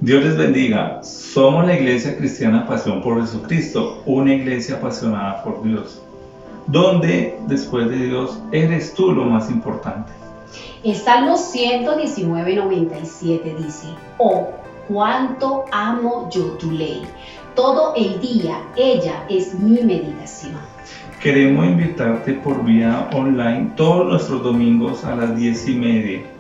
Dios les bendiga. Somos la Iglesia Cristiana Pasión por Jesucristo, una iglesia apasionada por Dios, donde después de Dios eres tú lo más importante. El Salmo 119:97 dice: Oh, cuánto amo yo tu ley. Todo el día ella es mi meditación. Queremos invitarte por vía online todos nuestros domingos a las 10:30.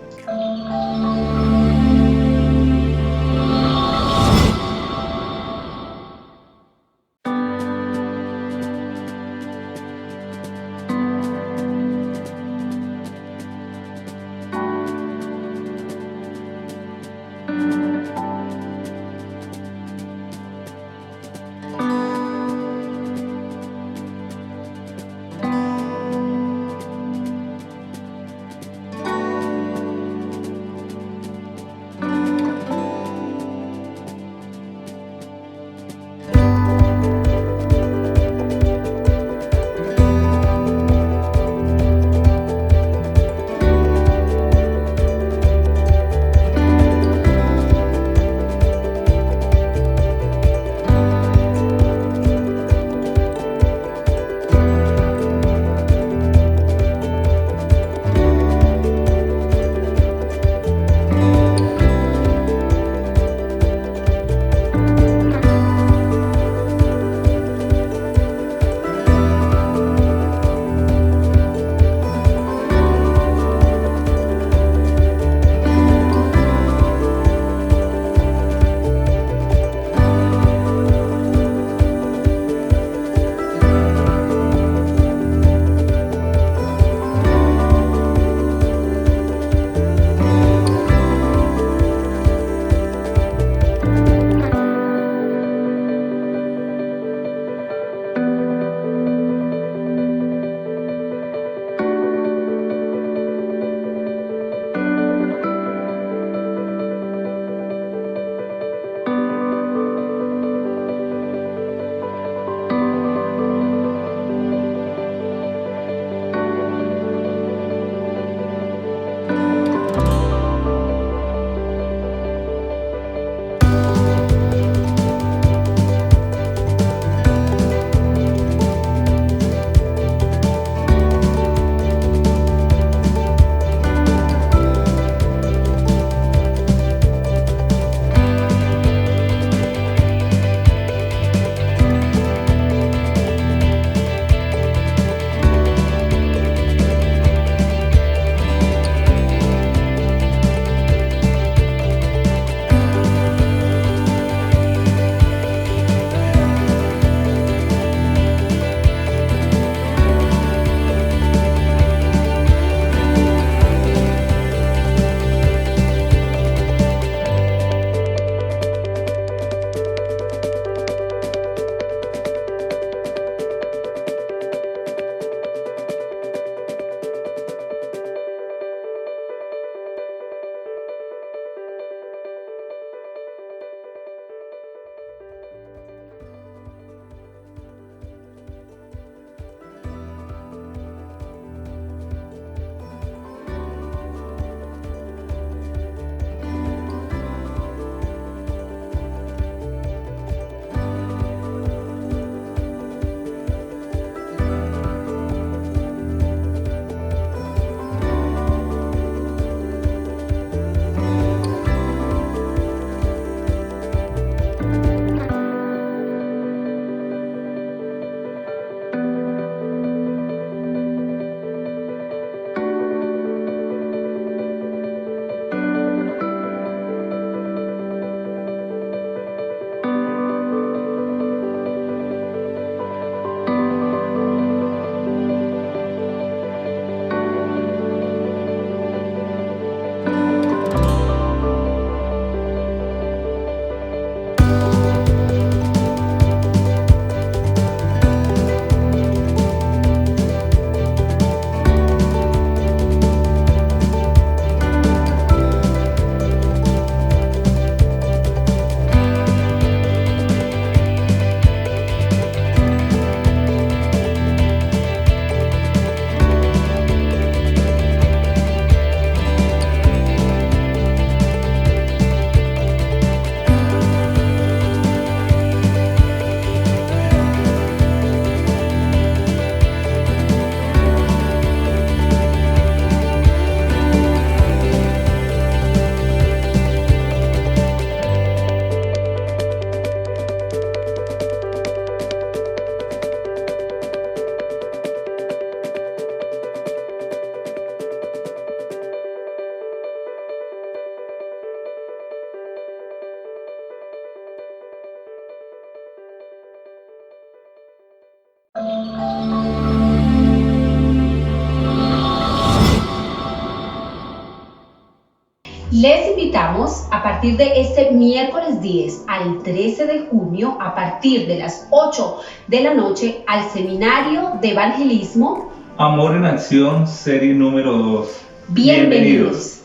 Les invitamos a partir de este miércoles 10 al 13 de junio, a partir de las 8 de la noche, al Seminario de Evangelismo Amor en Acción, serie número 2. Bienvenidos.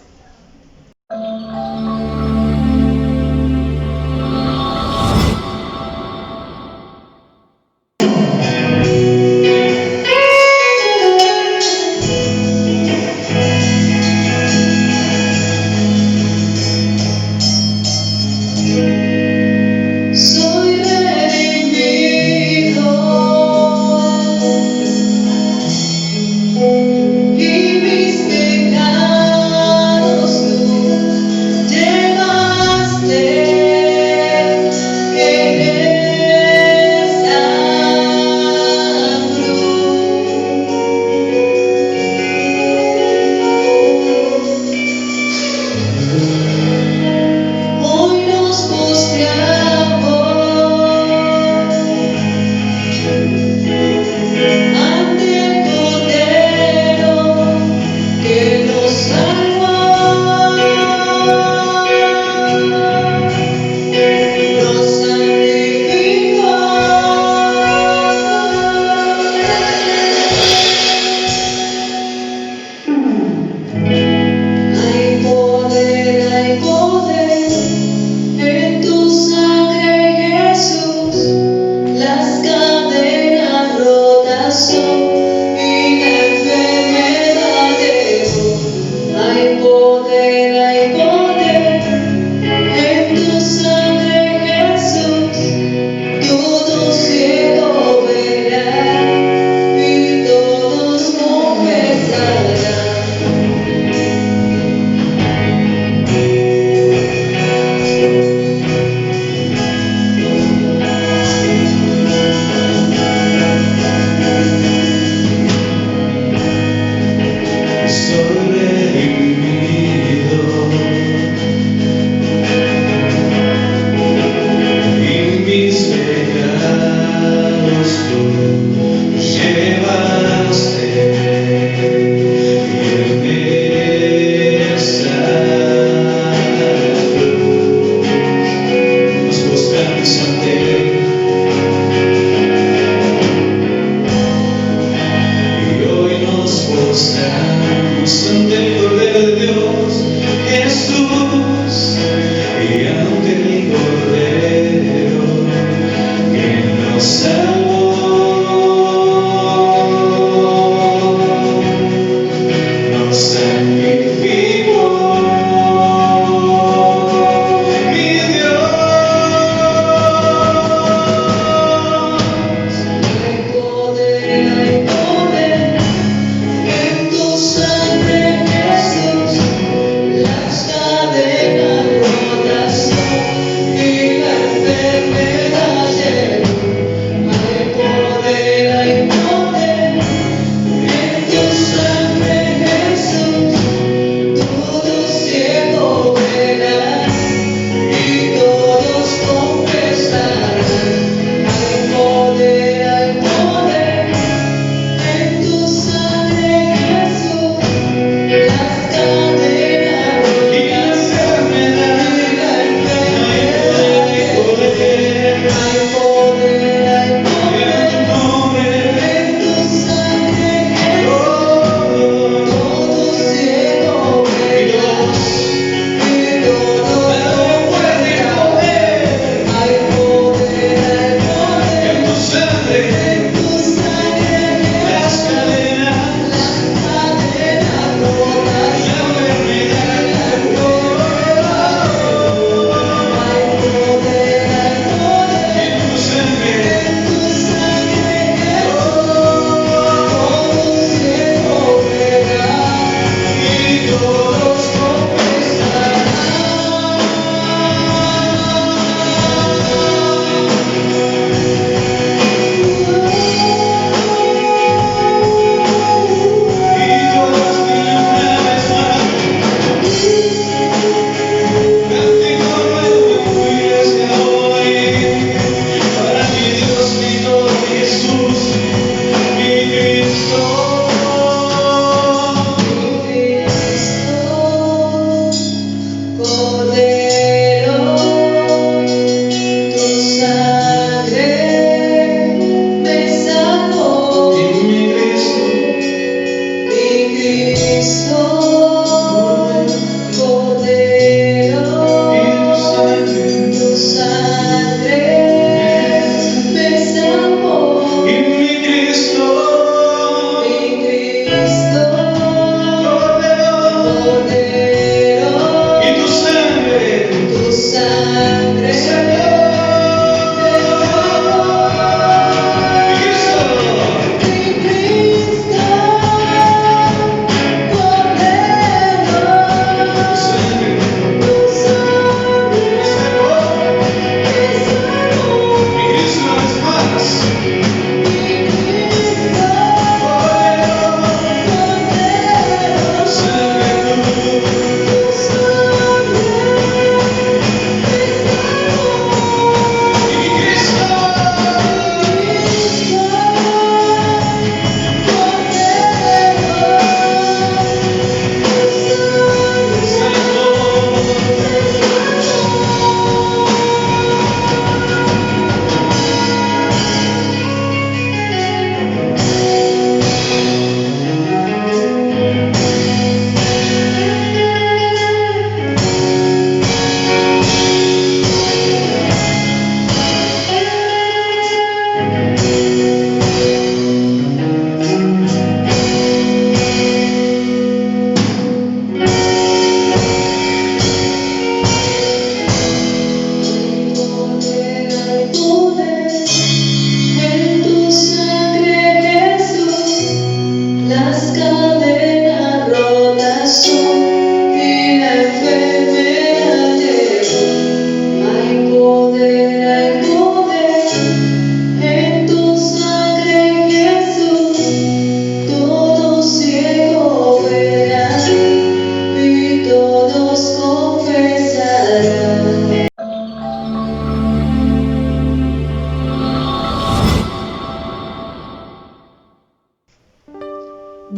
Soy redimido y mis pecados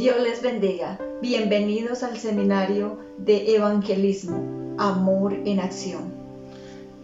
Dios les bendiga. Bienvenidos al seminario de evangelismo, Amor en Acción.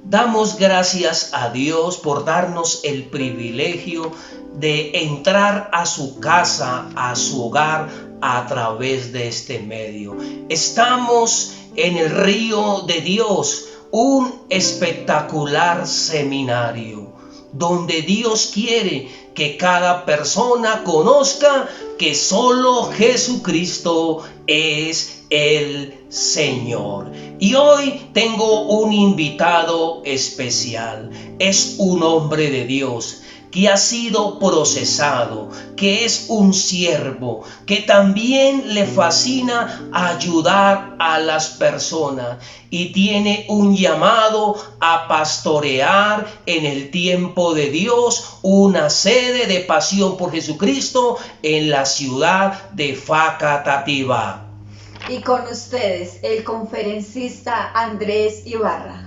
Damos gracias a Dios por darnos el privilegio de entrar a su casa, a su hogar, a través de este medio. Estamos en el río de Dios, un espectacular seminario, donde Dios quiere que cada persona conozca que solo Jesucristo es el Señor. Y hoy tengo un invitado especial. Es un hombre de Dios que ha sido procesado, que es un siervo, que también le fascina ayudar a las personas y tiene un llamado a pastorear en el tiempo de Dios una sede de pasión por Jesucristo en la ciudad de Facatativá. Y con ustedes, el conferencista Andrés Ibarra.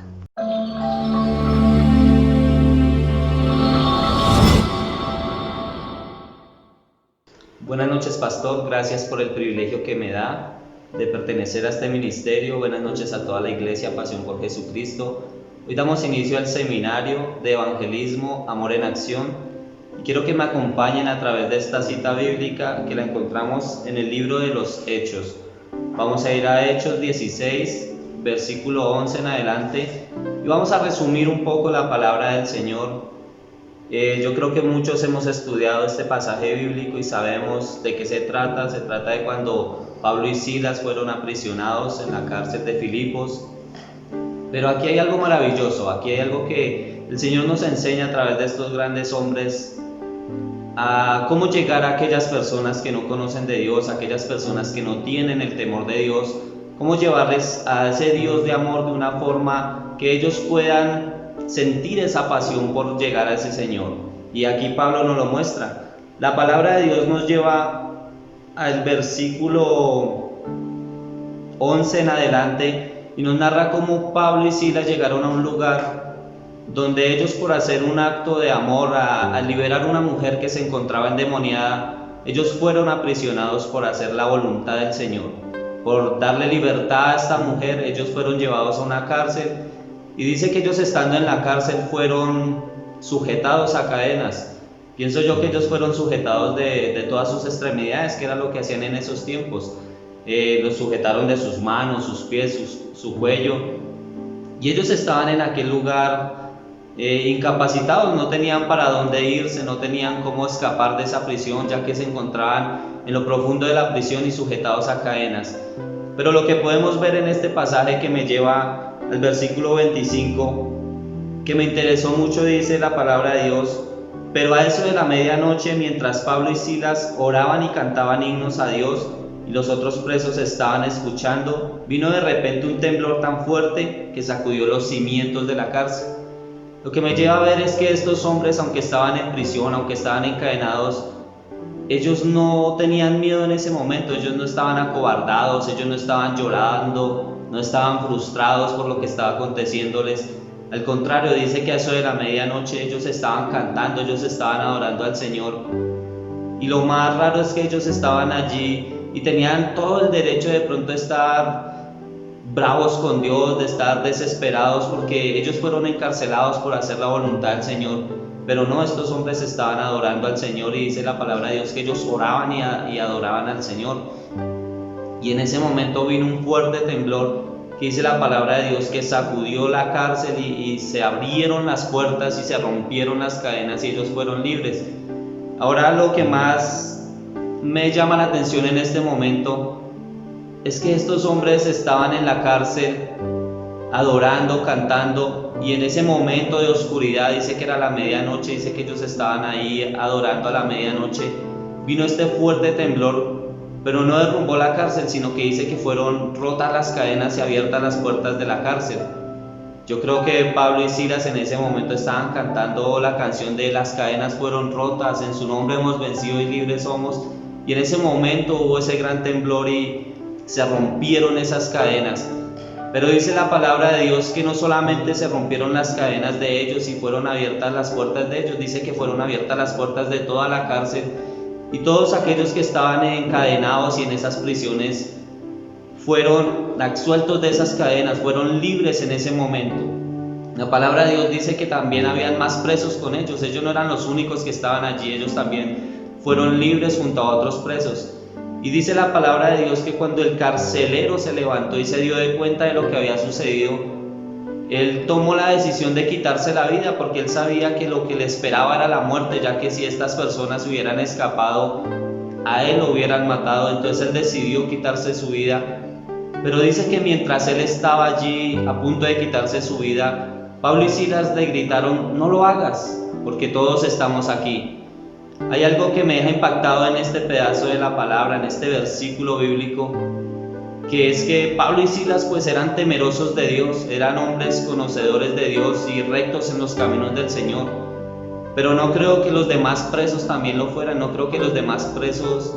Buenas noches, pastor. Gracias por el privilegio que me da de pertenecer a este ministerio. Buenas noches a toda la iglesia Pasión por Jesucristo. Hoy damos inicio al seminario de evangelismo Amor en Acción. Y quiero que me acompañen a través de esta cita bíblica que la encontramos en el libro de los Hechos. Vamos a ir a Hechos 16, versículo 11 en adelante. Y vamos a resumir un poco la palabra del Señor. Yo creo que muchos hemos estudiado este pasaje bíblico y sabemos de qué se trata. Se trata de cuando Pablo y Silas fueron aprisionados en la cárcel de Filipos. Pero aquí hay algo maravilloso, aquí hay algo que el Señor nos enseña a través de estos grandes hombres a cómo llegar a aquellas personas que no conocen de Dios, a aquellas personas que no tienen el temor de Dios, cómo llevarles a ese Dios de amor de una forma que ellos puedan sentir esa pasión por llegar a ese Señor. Y aquí Pablo nos lo muestra. La palabra de Dios nos lleva al versículo 11 en adelante y nos narra cómo Pablo y Silas llegaron a un lugar donde ellos, por hacer un acto de amor a liberar a una mujer que se encontraba endemoniada, ellos fueron aprisionados por hacer la voluntad del Señor. Por darle libertad a esta mujer, ellos fueron llevados a una cárcel. Y dice que ellos, estando en la cárcel, fueron sujetados a cadenas. Pienso yo que ellos fueron sujetados de todas sus extremidades, que era lo que hacían en esos tiempos. Los sujetaron de sus manos, sus pies, su cuello. Y ellos estaban en aquel lugar incapacitados, no tenían para dónde irse, no tenían cómo escapar de esa prisión, ya que se encontraban en lo profundo de la prisión y sujetados a cadenas. Pero lo que podemos ver en este pasaje que me lleva al versículo 25, que me interesó mucho, dice la palabra de Dios: pero a eso de la medianoche, mientras Pablo y Silas oraban y cantaban himnos a Dios y los otros presos estaban escuchando, vino de repente un temblor tan fuerte que sacudió los cimientos de la cárcel. Lo que me lleva a ver es que estos hombres, aunque estaban en prisión, aunque estaban encadenados, ellos no tenían miedo en ese momento, ellos no estaban acobardados, ellos no estaban llorando, no estaban frustrados por lo que estaba aconteciéndoles. Al contrario, dice que a eso de la medianoche ellos estaban cantando, ellos estaban adorando al Señor. Y lo más raro es que ellos estaban allí y tenían todo el derecho de pronto a estar bravos con Dios, de estar desesperados porque ellos fueron encarcelados por hacer la voluntad del Señor. Pero no, estos hombres estaban adorando al Señor y dice la palabra de Dios que ellos oraban y adoraban al Señor. Y en ese momento vino un fuerte temblor, que dice la palabra de Dios que sacudió la cárcel y se abrieron las puertas y se rompieron las cadenas y ellos fueron libres. Ahora lo que más me llama la atención en este momento es que estos hombres estaban en la cárcel adorando, cantando, y en ese momento de oscuridad, dice que era la medianoche, dice que ellos estaban ahí adorando a la medianoche, vino este fuerte temblor, pero no derrumbó la cárcel, sino que dice que fueron rotas las cadenas y abiertas las puertas de la cárcel. Yo creo que Pablo y Silas en ese momento estaban cantando la canción de las cadenas fueron rotas, en su nombre hemos vencido y libres somos, y en ese momento hubo ese gran temblor y se rompieron esas cadenas. Pero dice la palabra de Dios que no solamente se rompieron las cadenas de ellos y fueron abiertas las puertas de ellos, dice que fueron abiertas las puertas de toda la cárcel y todos aquellos que estaban encadenados y en esas prisiones fueron absueltos de esas cadenas, fueron libres en ese momento. La palabra de Dios dice que también habían más presos con ellos no eran los únicos que estaban allí, ellos también fueron libres junto a otros presos. Y dice la palabra de Dios que cuando el carcelero se levantó y se dio de cuenta de lo que había sucedido, él tomó la decisión de quitarse la vida, porque él sabía que lo que le esperaba era la muerte, ya que si estas personas hubieran escapado, a él lo hubieran matado. Entonces él decidió quitarse su vida. Pero dice que mientras él estaba allí a punto de quitarse su vida, Pablo y Silas le gritaron: no lo hagas, porque todos estamos aquí. Hay algo que me deja impactado en este pedazo de la palabra, en este versículo bíblico, que es que Pablo y Silas pues eran temerosos de Dios, eran hombres conocedores de Dios y rectos en los caminos del Señor. Pero no creo que los demás presos también lo fueran, no creo que los demás presos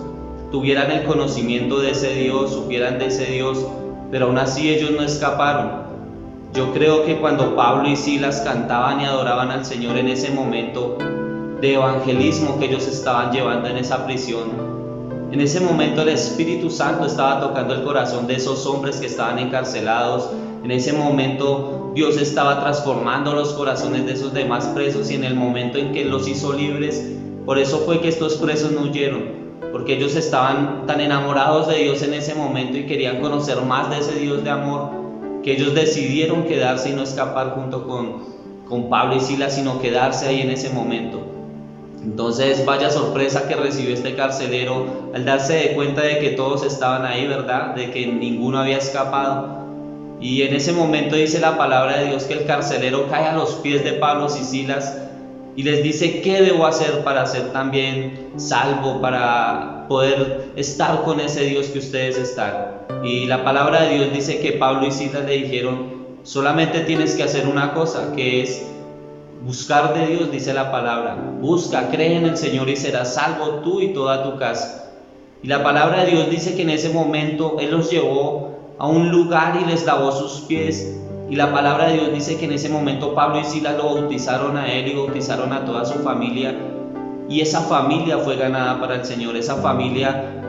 tuvieran el conocimiento de ese Dios, supieran de ese Dios, pero aún así ellos no escaparon. Yo creo que cuando Pablo y Silas cantaban y adoraban al Señor en ese momento de evangelismo que ellos estaban llevando en esa prisión, en ese momento el Espíritu Santo estaba tocando el corazón de esos hombres que estaban encarcelados. En ese momento Dios estaba transformando los corazones de esos demás presos, y en el momento en que los hizo libres, por eso fue que estos presos no huyeron, porque ellos estaban tan enamorados de Dios en ese momento y querían conocer más de ese Dios de amor, que ellos decidieron quedarse y no escapar junto con Pablo y Silas, sino quedarse ahí en ese momento. Entonces vaya sorpresa que recibió este carcelero al darse de cuenta de que todos estaban ahí, ¿verdad? De que ninguno había escapado. Y en ese momento dice la palabra de Dios que el carcelero cae a los pies de Pablo y Silas y les dice: ¿qué debo hacer para ser también salvo, para poder estar con ese Dios que ustedes están? Y la palabra de Dios dice que Pablo y Silas le dijeron: solamente tienes que hacer una cosa, que es buscar de Dios. Dice la palabra: busca, cree en el Señor y serás salvo tú y toda tu casa. Y la palabra de Dios dice que en ese momento Él los llevó a un lugar y les lavó sus pies. Y la palabra de Dios dice que en ese momento Pablo y Silas lo bautizaron a él y bautizaron a toda su familia. Y esa familia fue ganada para el Señor. Esa familia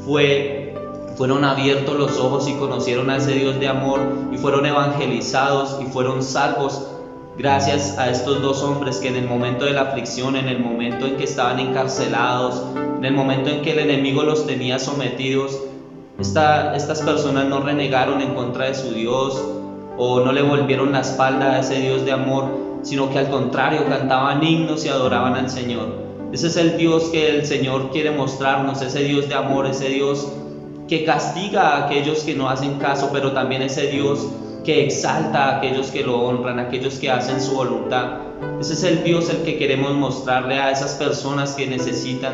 fueron abiertos los ojos y conocieron a ese Dios de amor y fueron evangelizados y fueron salvos gracias a estos dos hombres que en el momento de la aflicción, en el momento en que estaban encarcelados, en el momento en que el enemigo los tenía sometidos, estas personas no renegaron en contra de su Dios o no le volvieron la espalda a ese Dios de amor, sino que al contrario cantaban himnos y adoraban al Señor. Ese es el Dios que el Señor quiere mostrarnos, ese Dios de amor, ese Dios que castiga a aquellos que no hacen caso, pero también ese Dios que exalta a aquellos que lo honran, a aquellos que hacen su voluntad. Ese es el Dios el que queremos mostrarle a esas personas que necesitan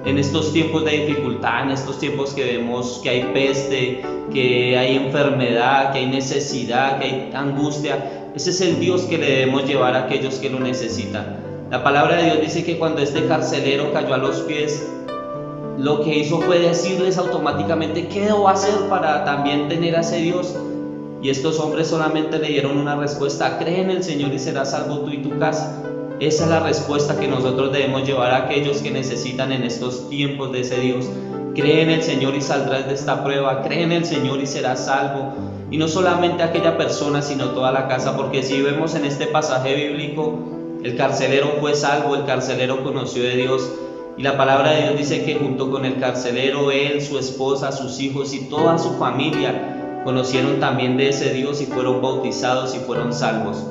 en estos tiempos de dificultad, en estos tiempos que vemos que hay peste, que hay enfermedad, que hay necesidad, que hay angustia. Ese es el Dios que le debemos llevar a aquellos que lo necesitan. La palabra de Dios dice que cuando este carcelero cayó a los pies, lo que hizo fue decirles automáticamente: ¿qué debo hacer para también tener a ese Dios? Y estos hombres solamente le dieron una respuesta: cree en el Señor y serás salvo tú y tu casa. Esa es la respuesta que nosotros debemos llevar a aquellos que necesitan en estos tiempos de ese Dios. Cree en el Señor y saldrás de esta prueba. Cree en el Señor y serás salvo. Y no solamente aquella persona, sino toda la casa, porque si vemos en este pasaje bíblico, el carcelero fue salvo, el carcelero conoció de Dios. Y la palabra de Dios dice que junto con el carcelero, él, su esposa, sus hijos y toda su familia conocieron también de ese Dios y fueron bautizados y fueron salvos.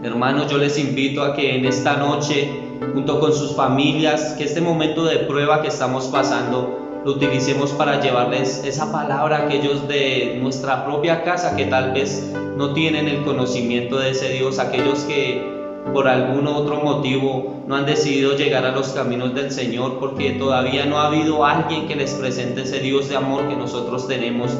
Hermanos, yo les invito a que en esta noche, junto con sus familias, que este momento de prueba que estamos pasando, lo utilicemos para llevarles esa palabra a aquellos de nuestra propia casa que tal vez no tienen el conocimiento de ese Dios, aquellos que por algún otro motivo no han decidido llegar a los caminos del Señor, porque todavía no ha habido alguien que les presente ese Dios de amor que nosotros tenemos.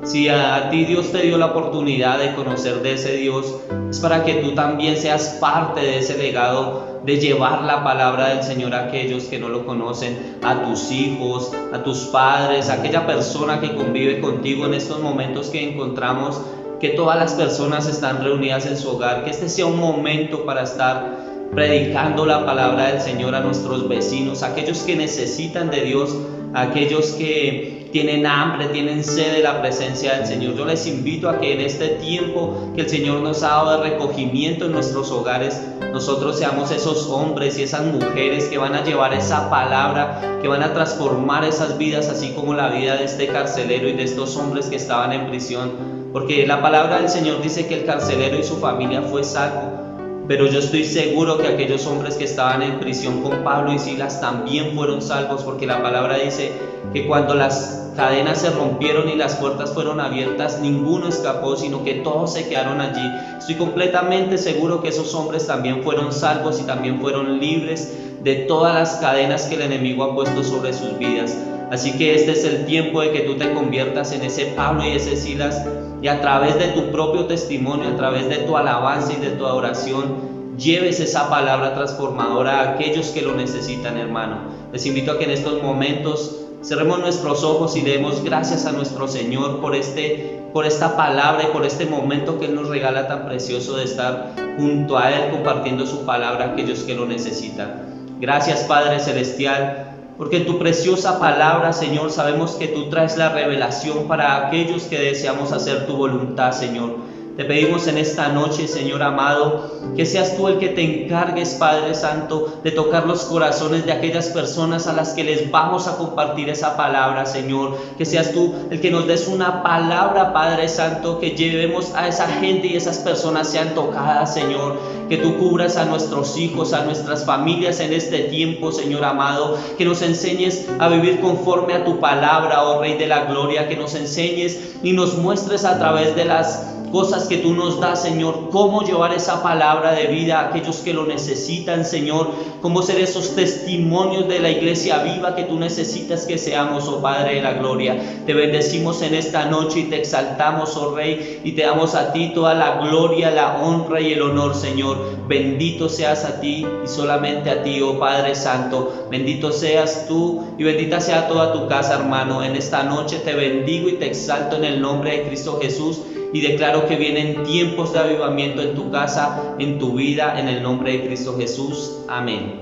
Si a ti Dios te dio la oportunidad de conocer de ese Dios, es para que tú también seas parte de ese legado de llevar la palabra del Señor a aquellos que no lo conocen, a tus hijos, a tus padres, a aquella persona que convive contigo en estos momentos que encontramos, que todas las personas están reunidas en su hogar, que este sea un momento para estar predicando la palabra del Señor a nuestros vecinos, a aquellos que necesitan de Dios, a aquellos que tienen hambre, tienen sed de la presencia del Señor. Yo les invito a que en este tiempo que el Señor nos ha dado de recogimiento en nuestros hogares, nosotros seamos esos hombres y esas mujeres que van a llevar esa palabra, que van a transformar esas vidas, así como la vida de este carcelero y de estos hombres que estaban en prisión. Porque la palabra del Señor dice que el carcelero y su familia fue salvo. Pero yo estoy seguro que aquellos hombres que estaban en prisión con Pablo y Silas también fueron salvos, porque la palabra dice que cuando las cadenas se rompieron y las puertas fueron abiertas, ninguno escapó, sino que todos se quedaron allí. Estoy completamente seguro que esos hombres también fueron salvos y también fueron libres de todas las cadenas que el enemigo ha puesto sobre sus vidas. Así que este es el tiempo de que tú te conviertas en ese Pablo y ese Silas, y a través de tu propio testimonio, a través de tu alabanza y de tu adoración, lleves esa palabra transformadora a aquellos que lo necesitan, hermano. Les invito a que en estos momentos cerremos nuestros ojos y demos gracias a nuestro Señor por esta palabra y por este momento que Él nos regala tan precioso de estar junto a Él compartiendo su palabra a aquellos que lo necesitan. Gracias, Padre Celestial, porque en tu preciosa palabra, Señor, sabemos que tú traes la revelación para aquellos que deseamos hacer tu voluntad, Señor. Te pedimos en esta noche, Señor amado, que seas tú el que te encargues, Padre Santo, de tocar los corazones de aquellas personas a las que les vamos a compartir esa palabra, Señor. Que seas tú el que nos des una palabra, Padre Santo, que llevemos a esa gente y esas personas sean tocadas, Señor. Que tú cubras a nuestros hijos, a nuestras familias en este tiempo, Señor amado. Que nos enseñes a vivir conforme a tu palabra, oh Rey de la Gloria. Que nos enseñes y nos muestres a través de las cosas que tú nos das, Señor, cómo llevar esa palabra de vida a aquellos que lo necesitan, Señor, cómo ser esos testimonios de la iglesia viva que tú necesitas que seamos, oh Padre de la Gloria. Te bendecimos en esta noche y te exaltamos, oh Rey, y te damos a ti toda la gloria, la honra y el honor, Señor. Bendito seas a ti y solamente a ti, oh Padre Santo. Bendito seas tú y bendita sea toda tu casa, hermano. En esta noche te bendigo y te exalto en el nombre de Cristo Jesús. Y declaro que vienen tiempos de avivamiento en tu casa, en tu vida, en el nombre de Cristo Jesús. Amén.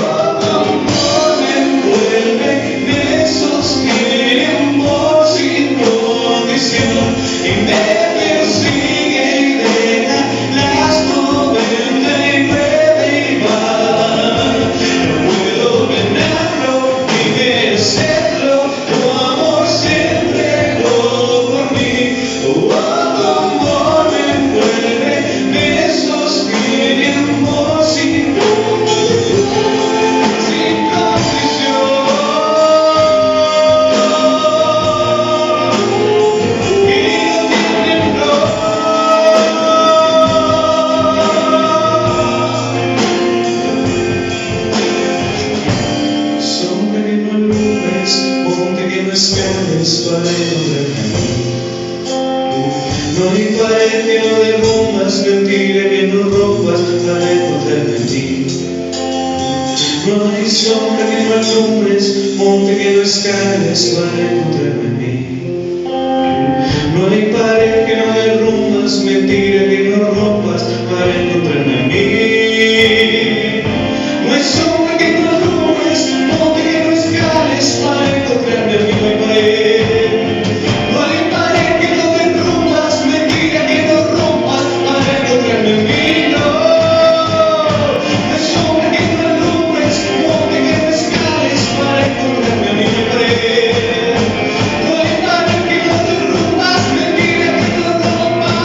Oh, amor, me envuelve. escales para encontrarme a mí. No hay pared que no derrumbas, mentira que no rompas para encontrarme en ti. No hay sombra que no alumbres, monte que no escales para encontrarme en mí. No hay pared que no derrumbas, mentira que no rompas para encontrarme en mí. No hay sombra que no alumbres, monte que no escales para encontrarme en mí. No hay pared. No hay pared que no derrumbas, mentira que no rompas para encontrarme en mí. No. No hay sombra que no alumbres, monte que no escales para encontrarme en mí. No hay pared. No hay pared que no derrumbas, mentira que no rompas.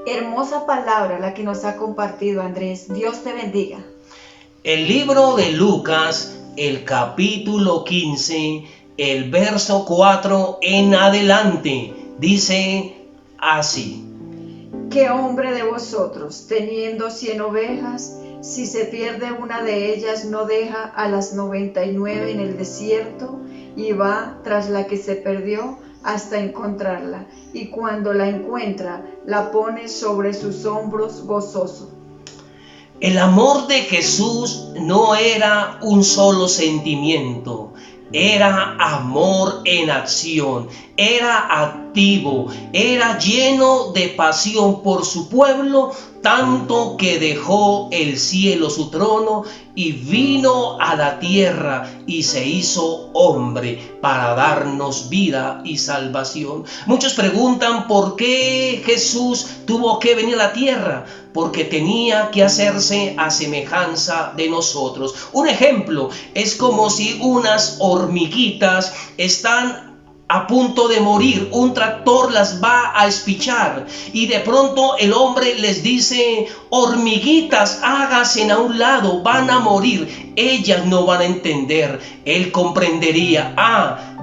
Hermosa palabra la que nos ha compartido Andrés. Dios te bendiga. El libro de Lucas, el capítulo 15, el verso 4 en adelante, dice así. ¿Qué hombre de vosotros, teniendo 100 ovejas, si se pierde una de ellas, no deja a las 99 en el desierto y va tras la que se perdió hasta encontrarla? Y cuando la encuentra, la pone sobre sus hombros gozoso. El amor de Jesús no era un solo sentimiento, era amor en acción, era activo, era lleno de pasión por su pueblo, tanto que dejó el cielo su trono y vino a la tierra y se hizo hombre para darnos vida y salvación. Muchos preguntan por qué Jesús tuvo que venir a la tierra. Porque tenía que hacerse a semejanza de nosotros. Un ejemplo es como si unas hormiguitas están a punto de morir, un tractor las va a espichar y de pronto el hombre les dice: hormiguitas, háganse a un lado, van a morir. Ellas no van a entender. Él comprendería: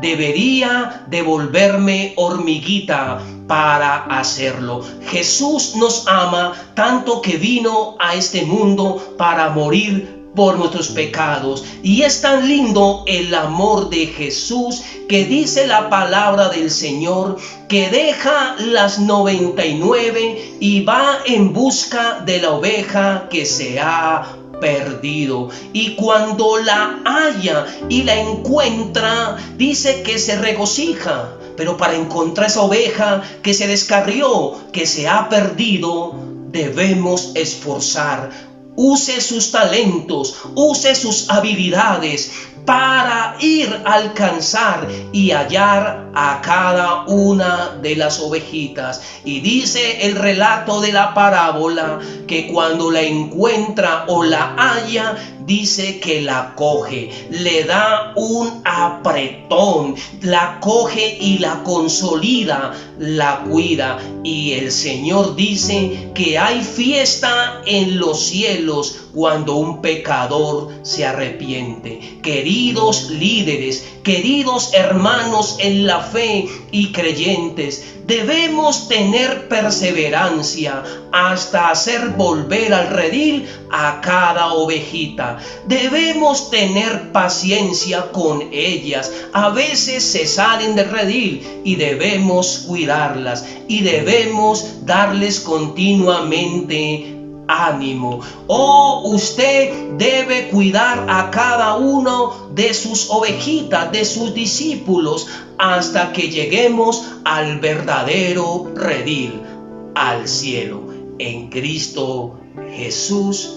debería devolverme hormiguita para hacerlo. Jesús nos ama tanto que vino a este mundo para morir por nuestros pecados. Y es tan lindo el amor de Jesús que dice la palabra del Señor que deja las 99 y va en busca de la oveja que se ha perdido. Y cuando la halla y la encuentra, dice que se regocija. Pero para encontrar esa oveja que se descarrió, que se ha perdido, debemos esforzar. Use sus talentos, use sus habilidades para ir a alcanzar y hallar a cada una de las ovejitas. Y dice el relato de la parábola que cuando la encuentra o la halla, dice que la coge, le da un apretón, la coge y la consolida, la cuida. Y el Señor dice que hay fiesta en los cielos cuando un pecador se arrepiente. Queridos líderes, queridos hermanos en la fe y creyentes, debemos tener perseverancia hasta hacer volver al redil a cada ovejita. Debemos tener paciencia con ellas. A veces se salen del redil y debemos cuidarlas y debemos darles continuamente ánimo. Usted debe cuidar a cada uno de sus ovejitas, de sus discípulos, hasta que lleguemos al verdadero redil, al cielo. En Cristo Jesús.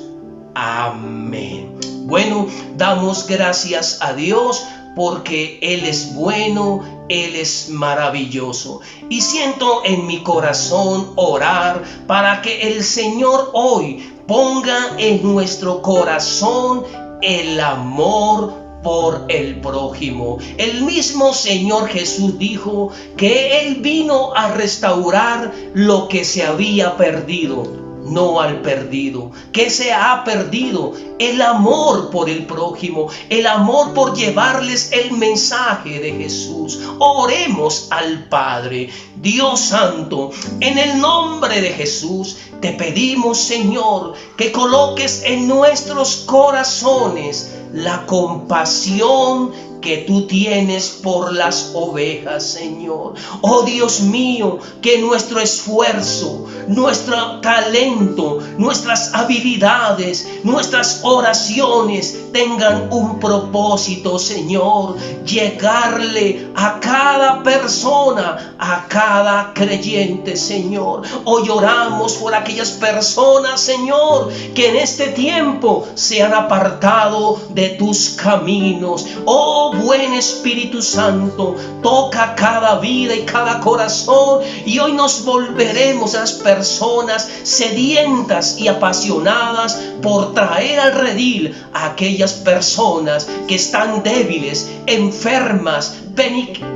Amén. Bueno, damos gracias a Dios porque Él es bueno, Él es maravilloso. Y siento en mi corazón orar para que el Señor hoy ponga en nuestro corazón el amor por el prójimo. El mismo Señor Jesús dijo que Él vino a restaurar lo que se había perdido. No al perdido. ¿Qué se ha perdido? El amor por el prójimo, el amor por llevarles el mensaje de Jesús. Oremos al Padre. Dios Santo, en el nombre de Jesús, te pedimos, Señor, que coloques en nuestros corazones la compasión que tú tienes por las ovejas, Señor. Oh Dios mío, que nuestro esfuerzo, nuestro talento, nuestras habilidades, nuestras oraciones tengan un propósito, Señor. Llegarle a cada persona, a cada creyente, Señor. Hoy oramos por aquellas personas, Señor, que en este tiempo se han apartado de tus caminos. Oh buen Espíritu Santo, toca cada vida y cada corazón, y hoy nos volveremos a las personas sedientas y apasionadas por traer al redil a aquellas personas que están débiles, enfermas,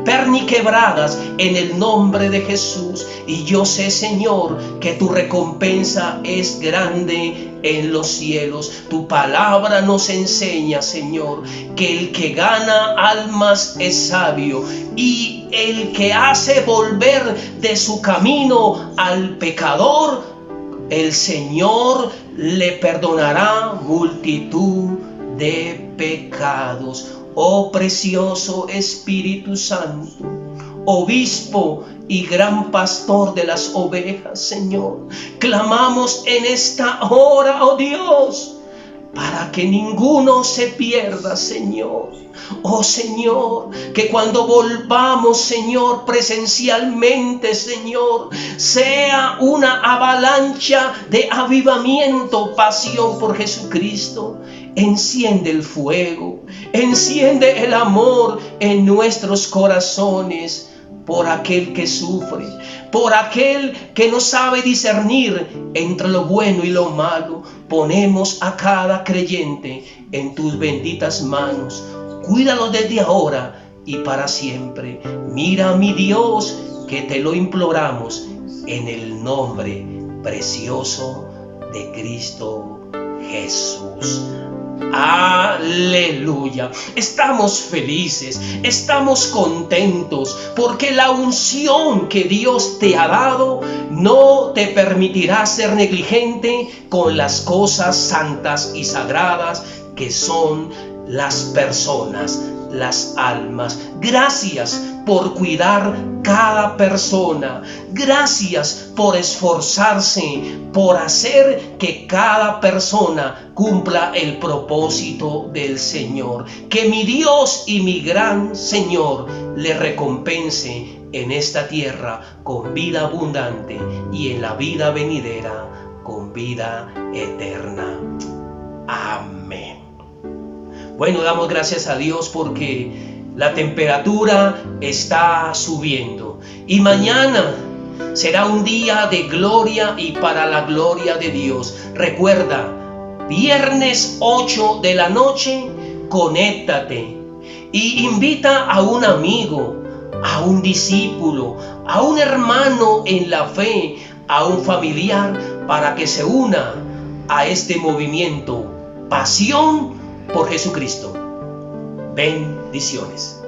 perniquebradas en el nombre de Jesús. Y yo sé, Señor, que tu recompensa es grande en los cielos. Tu palabra nos enseña, Señor, que el que gana almas es sabio, y el que hace volver de su camino al pecador, el Señor le perdonará multitud de pecados. Oh precioso Espíritu Santo, obispo y gran pastor de las ovejas, Señor, clamamos en esta hora, oh Dios, para que ninguno se pierda, Señor. Oh Señor, que cuando volvamos, Señor, presencialmente, Señor, sea una avalancha de avivamiento, pasión por Jesucristo. Enciende el fuego, enciende el amor en nuestros corazones por aquel que sufre, por aquel que no sabe discernir entre lo bueno y lo malo. Ponemos a cada creyente en tus benditas manos. Cuídalo desde ahora y para siempre. Mira, mi Dios, que te lo imploramos en el nombre precioso de Cristo Jesús. Aleluya. Estamos felices, estamos contentos, porque la unción que Dios te ha dado no te permitirá ser negligente con las cosas santas y sagradas que son las personas, las almas. Gracias por cuidar cada persona. Gracias por esforzarse, por hacer que cada persona cumpla el propósito del Señor. Que mi Dios y mi gran Señor le recompense en esta tierra con vida abundante y en la vida venidera con vida eterna. Amén. Bueno, damos gracias a Dios porque la temperatura está subiendo y mañana será un día de gloria y para la gloria de Dios. Recuerda, viernes 8 de la noche, conéctate y invita a un amigo, a un discípulo, a un hermano en la fe, a un familiar, para que se una a este movimiento Pasión por Jesucristo. Bendiciones.